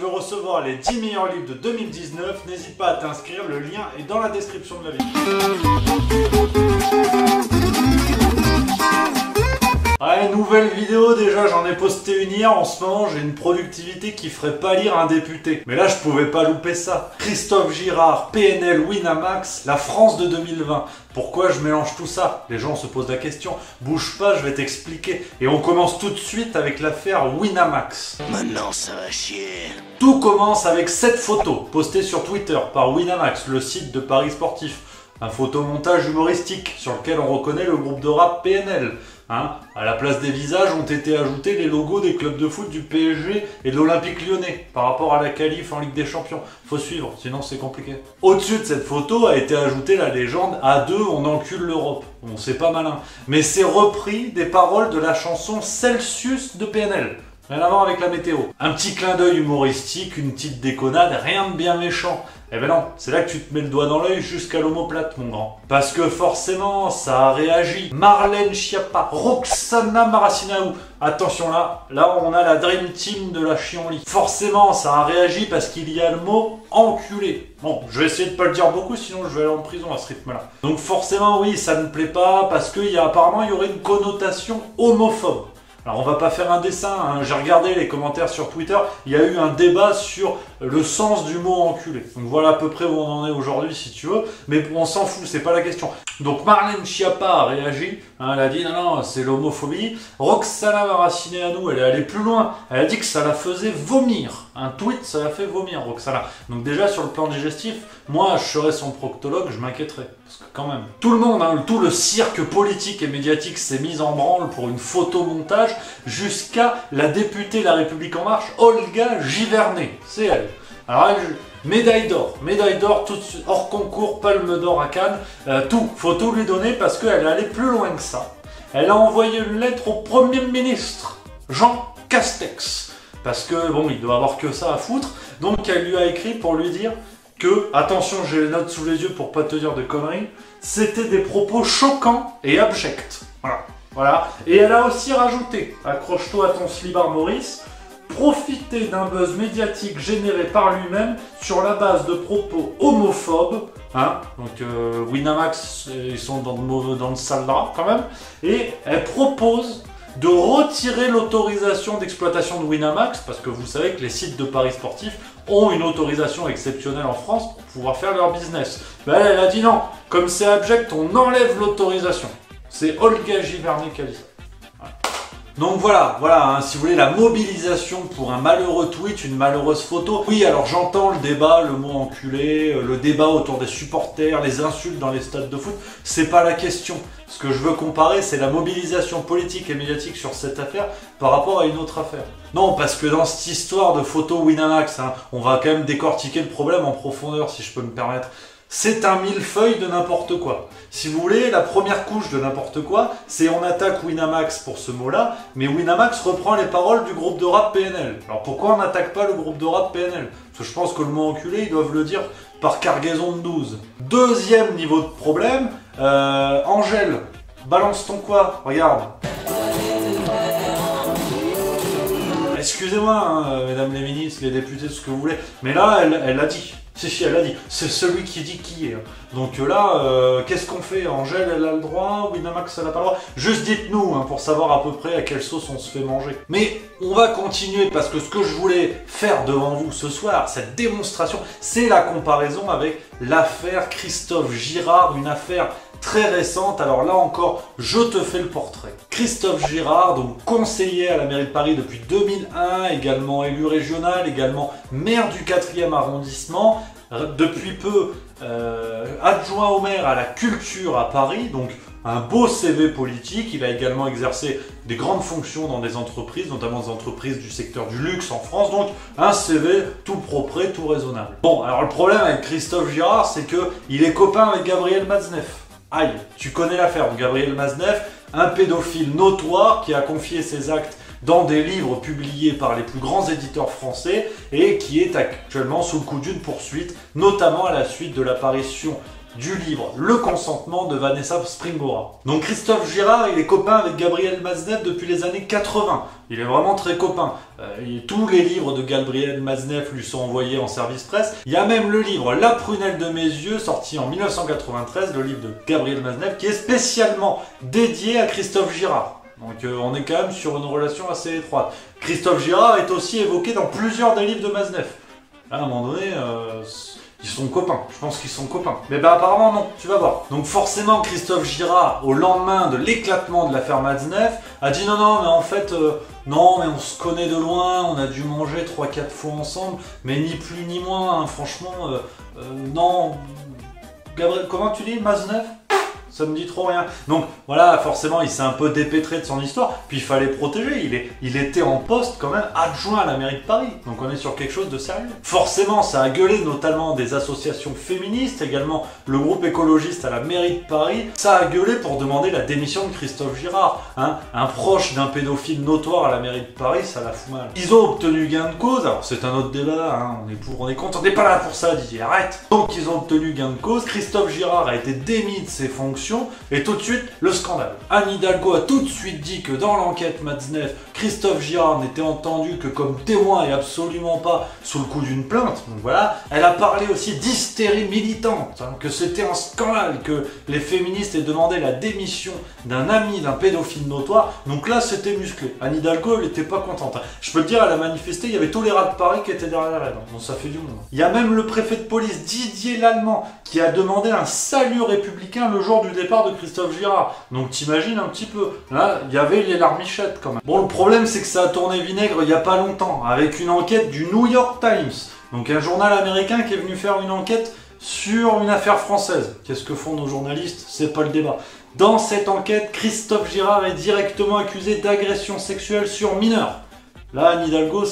veux recevoir les 10 meilleurs livres de 2019, n'hésite pas à t'inscrire, le lien est dans la description de la vidéo. Ouais, nouvelle vidéo déjà, j'en ai posté une hier. En ce moment j'ai une productivité qui ferait pâlir un député. Mais là je pouvais pas louper ça. Christophe Girard, PNL, Winamax, la France de 2020. Pourquoi je mélange tout ça? Les gens se posent la question. Bouge pas, je vais t'expliquer. Et on commence tout de suite avec l'affaire Winamax. Maintenant ça va chier. Tout commence avec cette photo postée sur Twitter par Winamax, le site de paris sportif. Un photomontage humoristique sur lequel on reconnaît le groupe de rap PNL. À la place des visages ont été ajoutés les logos des clubs de foot du PSG et de l'Olympique Lyonnais par rapport à la qualif en Ligue des Champions. Faut suivre, sinon c'est compliqué. Au-dessus de cette photo a été ajoutée la légende « À deux, on encule l'Europe ». Bon, c'est pas malin, mais c'est repris des paroles de la chanson Celsius de PNL. Rien à voir avec la météo. Un petit clin d'œil humoristique, une petite déconnade, rien de bien méchant. Eh ben non, c'est là que tu te mets le doigt dans l'œil jusqu'à l'omoplate, mon grand. Parce que forcément, ça a réagi. Marlène Schiappa, Roxana Maracineanu. Attention là on a la Dream Team de la chienlit. Forcément, ça a réagi parce qu'il y a le mot enculé. Bon, je vais essayer de pas le dire beaucoup, sinon je vais aller en prison à ce rythme-là. Donc forcément, oui, ça ne plaît pas parce qu'apparemment, il y aurait une connotation homophobe. Alors on va pas faire un dessin, hein. J'ai regardé les commentaires sur Twitter, il y a eu un débat sur le sens du mot enculé. Donc voilà à peu près où on en est aujourd'hui si tu veux, mais on s'en fout, c'est pas la question. Donc Marlène Schiappa a réagi, hein, elle a dit non, c'est l'homophobie. Roxana Maracineanu, elle est allée plus loin, elle a dit que ça la faisait vomir. Un tweet, ça la fait vomir, Roxana. Donc déjà sur le plan digestif, moi je serais son proctologue, je m'inquiéterais. Parce que quand même, tout le monde, hein, tout le cirque politique et médiatique s'est mis en branle pour une photomontage jusqu'à la députée La République En Marche, Olga Givernet. C'est elle. Alors elle, médaille d'or tout de suite, hors concours, palme d'or à Cannes, tout, faut tout lui donner parce qu'elle est allée plus loin que ça. Elle a envoyé une lettre au Premier ministre, Jean Castex, parce que bon, il doit avoir que ça à foutre, donc elle lui a écrit pour lui dire que, attention, j'ai les notes sous les yeux pour pas te dire de conneries, c'était des propos choquants et abjects. Voilà. Et elle a aussi rajouté, accroche-toi à ton slibard Maurice, profiter d'un buzz médiatique généré par lui-même sur la base de propos homophobes. Donc Winamax, ils sont dans le sale drap quand même. Et elle propose de retirer l'autorisation d'exploitation de Winamax, parce que vous savez que les sites de paris sportifs ont une autorisation exceptionnelle en France pour pouvoir faire leur business. Ben elle a dit non, comme c'est abject, on enlève l'autorisation. C'est Olga Givernet qui a dit ça. Donc voilà, hein, si vous voulez, la mobilisation pour un malheureux tweet, une malheureuse photo. Oui, alors j'entends le débat, le mot enculé, le débat autour des supporters, les insultes dans les stades de foot, c'est pas la question. Ce que je veux comparer, c'est la mobilisation politique et médiatique sur cette affaire par rapport à une autre affaire. Non, parce que dans cette histoire de photo Winamax, on va quand même décortiquer le problème en profondeur, si je peux me permettre. C'est un millefeuille de n'importe quoi. Si vous voulez, la première couche de n'importe quoi, c'est on attaque Winamax pour ce mot-là, mais Winamax reprend les paroles du groupe de rap PNL. Alors pourquoi on n'attaque pas le groupe de rap PNL? Parce que je pense que le mot enculé, ils doivent le dire par cargaison de 12. Deuxième niveau de problème, Angèle, balance ton quoi? Regarde. Excusez-moi, mesdames les ministres, les députés, ce que vous voulez, mais là, elle l'a dit. Si, elle a dit. C'est celui qui dit qui est. Donc là, qu'est-ce qu'on fait? Angèle, elle a le droit, Winamax, elle n'a pas le droit. Juste dites-nous, pour savoir à peu près à quelle sauce on se fait manger. Mais on va continuer, parce que ce que je voulais faire devant vous ce soir, cette démonstration, c'est la comparaison avec l'affaire Christophe Girard, une affaire très récente. Alors là encore, je te fais le portrait. Christophe Girard, donc conseiller à la mairie de Paris depuis 2001, également élu régional, également maire du 4e arrondissement, depuis peu adjoint au maire à la culture à Paris, donc un beau CV politique. Il a également exercé des grandes fonctions dans des entreprises, notamment des entreprises du secteur du luxe en France, donc un CV tout propre, tout raisonnable. Bon, alors le problème avec Christophe Girard, c'est qu'il est copain avec Gabriel Matzneff. Aïe, tu connais l'affaire de Gabriel Matzneff, un pédophile notoire qui a confié ses actes dans des livres publiés par les plus grands éditeurs français et qui est actuellement sous le coup d'une poursuite, notamment à la suite de l'apparition du livre Le consentement de Vanessa Springora. Donc Christophe Girard, il est copain avec Gabriel Matzneff depuis les années 80. Il est vraiment très copain. Tous les livres de Gabriel Matzneff lui sont envoyés en service presse. Il y a même le livre La prunelle de mes yeux, sorti en 1993, le livre de Gabriel Matzneff, qui est spécialement dédié à Christophe Girard. Donc on est quand même sur une relation assez étroite. Christophe Girard est aussi évoqué dans plusieurs des livres de Matzneff. Là, à un moment donné, ils sont copains. Je pense qu'ils sont copains. Mais bah apparemment non, tu vas voir. Donc forcément, Christophe Girard, au lendemain de l'éclatement de l'affaire Matzneff, a dit non, mais en fait, non, mais on se connaît de loin, on a dû manger 3-4 fois ensemble, mais ni plus ni moins, hein, franchement, non. Gabriel, comment tu dis, Matzneff ? Ça me dit trop rien. Donc voilà, forcément, il s'est un peu dépêtré de son histoire, puis il fallait le protéger. Il était en poste quand même adjoint à la mairie de Paris. Donc on est sur quelque chose de sérieux. Forcément, ça a gueulé notamment des associations féministes, également le groupe écologiste à la mairie de Paris. Ça a gueulé pour demander la démission de Christophe Girard. Hein. Un proche d'un pédophile notoire à la mairie de Paris, ça la fout mal. Ils ont obtenu gain de cause. Alors c'est un autre débat, hein. On est pour, on est contre, on n'est pas là pour ça, Didier, arrête. Donc ils ont obtenu gain de cause. Christophe Girard a été démis de ses fonctions. Et tout de suite, le scandale. Anne Hidalgo a tout de suite dit que dans l'enquête Matzneff, Christophe Girard n'était entendu que comme témoin et absolument pas sous le coup d'une plainte. Donc voilà. Elle a parlé aussi d'hystérie militante, hein, que c'était un scandale, que les féministes aient demandé la démission d'un ami d'un pédophile notoire. Donc là, c'était musclé. Anne Hidalgo, elle n'était pas contente. Je peux te dire, elle a manifesté, il y avait tous les rats de Paris qui étaient derrière elle. Donc ça fait du monde. Il y a même le préfet de police Didier Lallemand qui a demandé un salut républicain le jour du départ de Christophe Girard. Donc t'imagines un petit peu. Là, il y avait les larmichettes quand même. Bon, le problème, c'est que ça a tourné vinaigre il n'y a pas longtemps, avec une enquête du New York Times. Donc un journal américain qui est venu faire une enquête sur une affaire française. Qu'est-ce que font nos journalistes? C'est pas le débat. Dans cette enquête, Christophe Girard est directement accusé d'agression sexuelle sur mineurs. Là, Anne Hidalgo,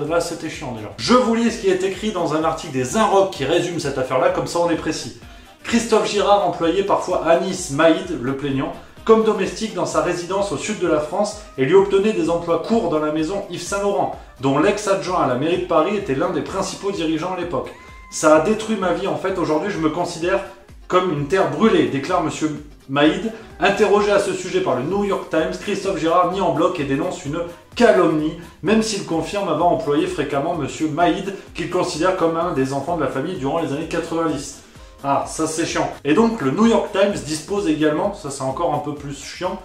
là c'était chiant déjà. Je vous lis ce qui est écrit dans un article des Inrocks qui résume cette affaire-là, comme ça on est précis. Christophe Girard employait parfois Anis Maïd, le plaignant, comme domestique dans sa résidence au sud de la France et lui obtenait des emplois courts dans la maison Yves Saint-Laurent, dont l'ex-adjoint à la mairie de Paris était l'un des principaux dirigeants à l'époque. Ça a détruit ma vie en fait, aujourd'hui je me considère comme une terre brûlée, déclare monsieur Maïd. Interrogé à ce sujet par le New York Times, Christophe Girard nie en bloc et dénonce une calomnie, même s'il confirme avoir employé fréquemment monsieur Maïd, qu'il considère comme un des enfants de la famille durant les années 90. Ah, ça c'est chiant. Et donc le New York Times dispose également, ça c'est encore un peu plus chiant,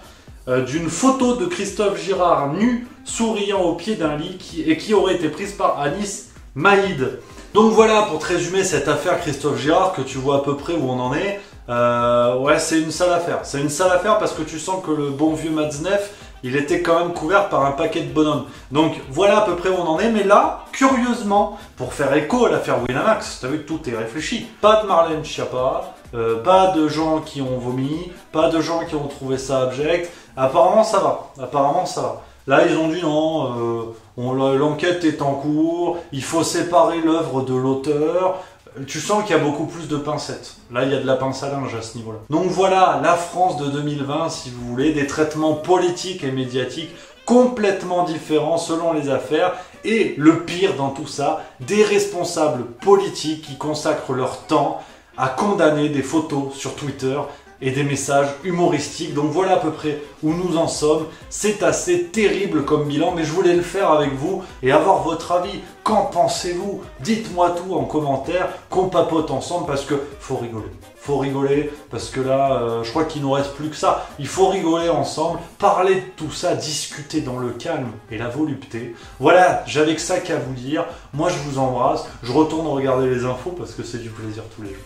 d'une photo de Christophe Girard nu, souriant au pied d'un lit, qui aurait été prise par Anis Maïd. Donc voilà, pour te résumer cette affaire Christophe Girard, que tu vois à peu près où on en est. Ouais, c'est une sale affaire. C'est une sale affaire parce que tu sens que le bon vieux Matzneff, il était quand même couvert par un paquet de bonhommes. Donc voilà à peu près où on en est. Mais là, curieusement, pour faire écho à l'affaire Winamax, tu as vu que tout est réfléchi. Pas de Marlène Schiappa, pas de gens qui ont vomi, pas de gens qui ont trouvé ça abject. Apparemment ça va. Apparemment ça va. Là, ils ont dit non, l'enquête est en cours, il faut séparer l'œuvre de l'auteur. Tu sens qu'il y a beaucoup plus de pincettes. Là, il y a de la pince à linge à ce niveau-là. Donc voilà, la France de 2020, si vous voulez, des traitements politiques et médiatiques complètement différents selon les affaires. Et le pire dans tout ça, des responsables politiques qui consacrent leur temps à condamner des photos sur Twitter et des messages humoristiques. Donc voilà à peu près où nous en sommes. C'est assez terrible comme bilan, mais je voulais le faire avec vous et avoir votre avis. Qu'en pensez-vous? Dites-moi tout en commentaire, qu'on papote ensemble parce que faut rigoler. Faut rigoler parce que là, je crois qu'il nous reste plus que ça. Il faut rigoler ensemble, parler de tout ça, discuter dans le calme et la volupté. Voilà, j'avais que ça qu'à vous dire. Moi, je vous embrasse. Je retourne regarder les infos parce que c'est du plaisir tous les jours.